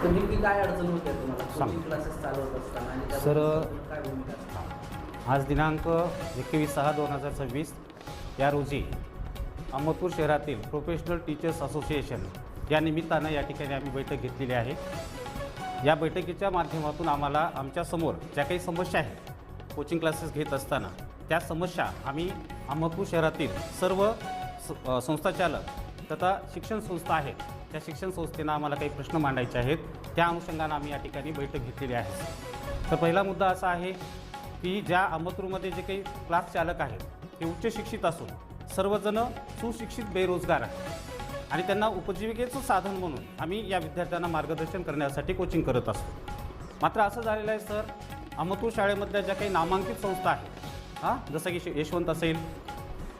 तर नेमकी काय अडचण होते तुम्हाला सांग. कोचिंग क्लासेस चालवत असताना आणि त्या सर, काय भूमिका असते? आज दिनांक 21/6/2026 या रोजी अहमदपूर शहरातील प्रोफेशनल टीचर्स असोसिएशन या निमित्तानं या ठिकाणी आम्ही बैठक घेतलेली आहे. या बैठकीच्या माध्यमातून आम्हाला आमच्यासमोर ज्या काही समस्या आहेत कोचिंग क्लासेस घेत असताना त्या समस्या आम्ही अहमदपूर शहरातील सर्व संस्थाचालक तथा शिक्षण संस्था आहेत त्या शिक्षण संस्थेनं आम्हाला काही प्रश्न मांडायचे आहेत. त्या अनुषंगानं आम्ही या ठिकाणी बैठक घेतलेली आहे. तर पहिला मुद्दा असा आहे की ज्या अहमदपूरमध्ये जे काही क्लास चालक आहेत ते उच्च शिक्षित असून सर्वजण सुशिक्षित बेरोजगार आहेत आणि त्यांना उपजीविकेचं साधन म्हणून आम्ही या विद्यार्थ्यांना मार्गदर्शन करण्यासाठी कोचिंग करत असतो. मात्र असं झालेलं आहे सर, अहमदपूर शाळेमधल्या ज्या काही नामांकित संस्था आहेत जसं की यशवंत असेल,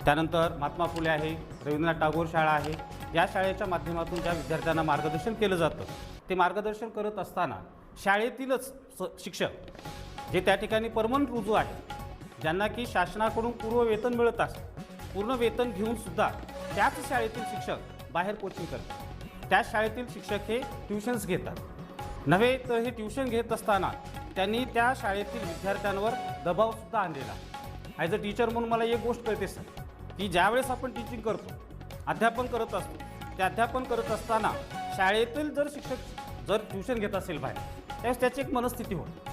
त्यानंतर महात्मा फुले आहे, रवींद्रनाथ टागोर शाळा आहे, या शाळेच्या माध्यमातून ज्या विद्यार्थ्यांना मार्गदर्शन केलं जातं ते मार्गदर्शन करत असताना शाळेतीलच शिक्षक जे त्या ठिकाणी परमनंट रुजू आहेत, ज्यांना की शासनाकडून पूर्व वेतन मिळत असतं, पूर्ण वेतन घेऊनसुद्धा त्याच शाळेतील शिक्षक बाहेर कोचिंग करतात. त्याच शाळेतील शिक्षक हे ट्युशन्स घेतात. नव्हे तर हे ट्युशन घेत असताना त्यांनी त्या शाळेतील विद्यार्थ्यांवर दबावसुद्धा आणलेला. ॲज अ टीचर म्हणून मला एक गोष्ट कळते सर की ज्यावेळेस आपण टीचिंग करतो, अध्यापन करत असतो, ते अध्यापन करत असताना शाळेतील जर शिक्षक जर ट्युशन घेत असेल बाहेर, त्यावेळेस त्याची एक मनस्थिती होते.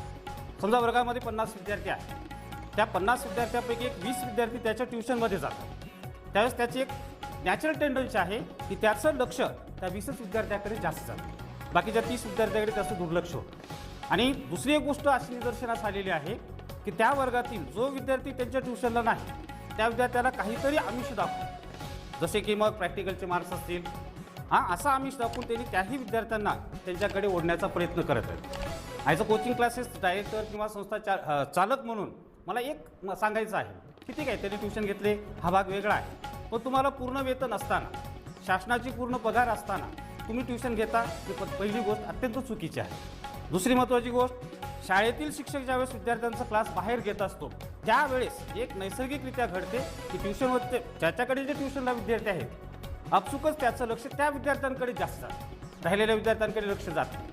समजा वर्गामध्ये 50 विद्यार्थी आहेत, त्या 50 विद्यार्थ्यांपैकी एक 20 विद्यार्थी त्याच्या ट्युशनमध्ये जातात. त्यावेळेस त्याची एक नॅचरल टेंडन्सी आहे की त्याचं लक्ष त्या 20 विद्यार्थ्याकडे जास्त जातं, बाकीच्या 30 विद्यार्थ्याकडे त्याचं दुर्लक्ष होतं. आणि दुसरी एक गोष्ट अशी निदर्शनास आलेली आहे की त्या वर्गातील जो विद्यार्थी त्यांच्या ट्युशनला नाही त्या विद्यार्थ्याला काहीतरी आमिष दाखवून, जसे की मग प्रॅक्टिकलचे मार्क्स असतील, असा आमिष दाखवून त्यांनी त्याही विद्यार्थ्यांना त्यांच्याकडे ओढण्याचा प्रयत्न करत आहेत. As a coaching classes director किंवा संस्था चालक म्हणून मला एक सांगायचं आहे की ठीक आहे, त्यांनी ट्युशन घेतले, हा भाग वेगळा आहे, पण तुम्हाला पूर्ण वेतन असताना, शासनाची पूर्ण पगार असताना तुम्ही ट्युशन घेता ही पहिली गोष्ट अत्यंत चुकीची आहे. दुसरी महत्त्वाची गोष्ट, शाळेतील शिक्षक ज्यावेळेस विद्यार्थ्यांचा क्लास बाहेर घेत असतो त्यावेळेस एक नैसर्गिकरित्या घडते की ट्युशनमध्ये ज्याच्याकडे जे ट्युशनला विद्यार्थी आहेत आपसुकच त्याचं लक्ष त्या विद्यार्थ्यांकडे जास्त जातं, राहिलेल्या विद्यार्थ्यांकडे लक्ष जात नाही.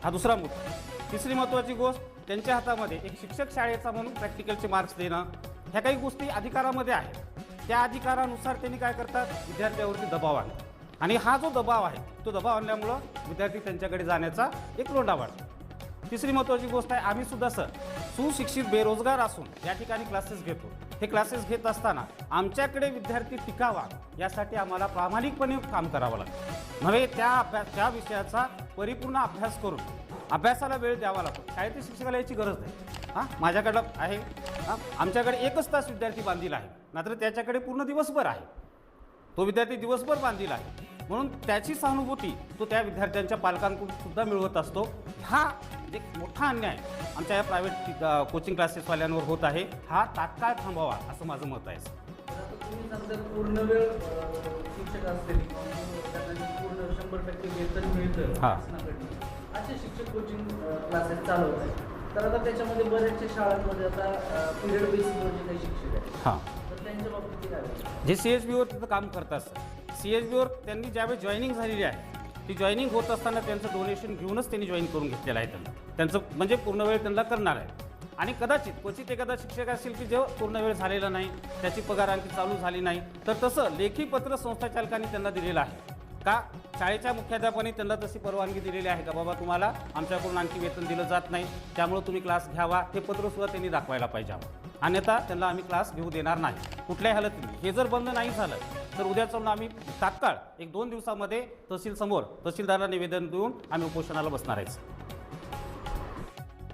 हा दुसरा मुद्दा. तिसरी महत्त्वाची गोष्ट, त्यांच्या हातामध्ये एक शिक्षक शाळेचा म्हणून प्रॅक्टिकलचे मार्क्स देणं, ह्या काही गोष्टी अधिकारामध्ये आहेत. त्या अधिकारानुसार त्यांनी काय करतात, विद्यार्थ्यावरती दबाव आणतात आणि हा जो दबाव आहे तो दबाव आणल्यामुळं विद्यार्थी त्यांच्याकडे जाण्याचा एक लोंढा वाढतो. तिसरी महत्त्वाची गोष्ट आहे, आम्ही सुद्धा सर सुशिक्षित बेरोजगार असून या ठिकाणी क्लासेस घेतो. हे क्लासेस घेत असताना आमच्याकडे विद्यार्थी टिकावा यासाठी आम्हाला प्रामाणिकपणे काम करावं लागतं. नव्हे त्या विषयाचा परिपूर्ण अभ्यास करून अभ्यासाला वेळ द्यावा लागतो. शाळेतील शिक्षकाला याची गरज नाही. माझ्याकडं आहे, आमच्याकडे 1 तास विद्यार्थी बांधील आहे, मात्र त्याच्याकडे पूर्ण दिवसभर आहे, तो विद्यार्थी दिवसभर बांधील आहे, म्हणून त्याची सहानुभूती तो त्या विद्यार्थ्यांच्या पालकांकडून सुद्धा मिळवत असतो. हा एक मोठा अन्याय आमच्या या प्रायव्हेट कोचिंग क्लासेसवाल्यांवर होत आहे. हा तात्काळ थांबावा असं माझं मत आहे. तुम्ही समजा पूर्ण वेळ शिक्षक असतील, त्यांना पूर्ण 100% वेतन मिळतं शासनाकडून, असे शिक्षक कोचिंग क्लासेस चालवत आहेत. तर आता त्याच्यामध्ये बऱ्याचशा शाळांमध्ये आता पिरियड बेसिसवर जे काही शिक्षक आहेत तर त्यांच्या बाबतीत काय जे CSBवर तिथं काम करतात सर, CSBवर त्यांनी ज्यावेळी जॉईनिंग झालेली आहे ती जॉईनिंग होत असताना त्यांचं डोनेशन घेऊनच त्यांनी जॉईन करून घेतलेलं आहे. त्यांचं म्हणजे पूर्ण वेळ त्यांना करणार आहे. आणि कदाचित क्वचित एखादा शिक्षक असेल की जो पूर्ण वेळ झालेला नाही, त्याची पगार आणखी चालू झाली नाही, तर तसं लेखी पत्र संस्थाचालकांनी त्यांना दिलेलं आहे का शाळेच्या मुख्याध्यापकांनी त्यांना तशी परवानगी दिलेली आहे का बाबा तुम्हाला आमच्याकडून आणखी वेतन दिलं जात नाही, त्यामुळे तुम्ही क्लास घ्यावा, हे पत्रसुद्धा त्यांनी दाखवायला पाहिजे. अन्यथा त्यांना आम्ही क्लास घेऊ देणार नाही कुठल्याही हालतीने. हे जर बंद नाही झालं तर उद्या चालून आम्ही तात्काळ 1-2 दिवसामध्ये तहसीलसमोर तहसीलदारांना निवेदन देऊन आम्ही उपोषणाला बसणार आहे.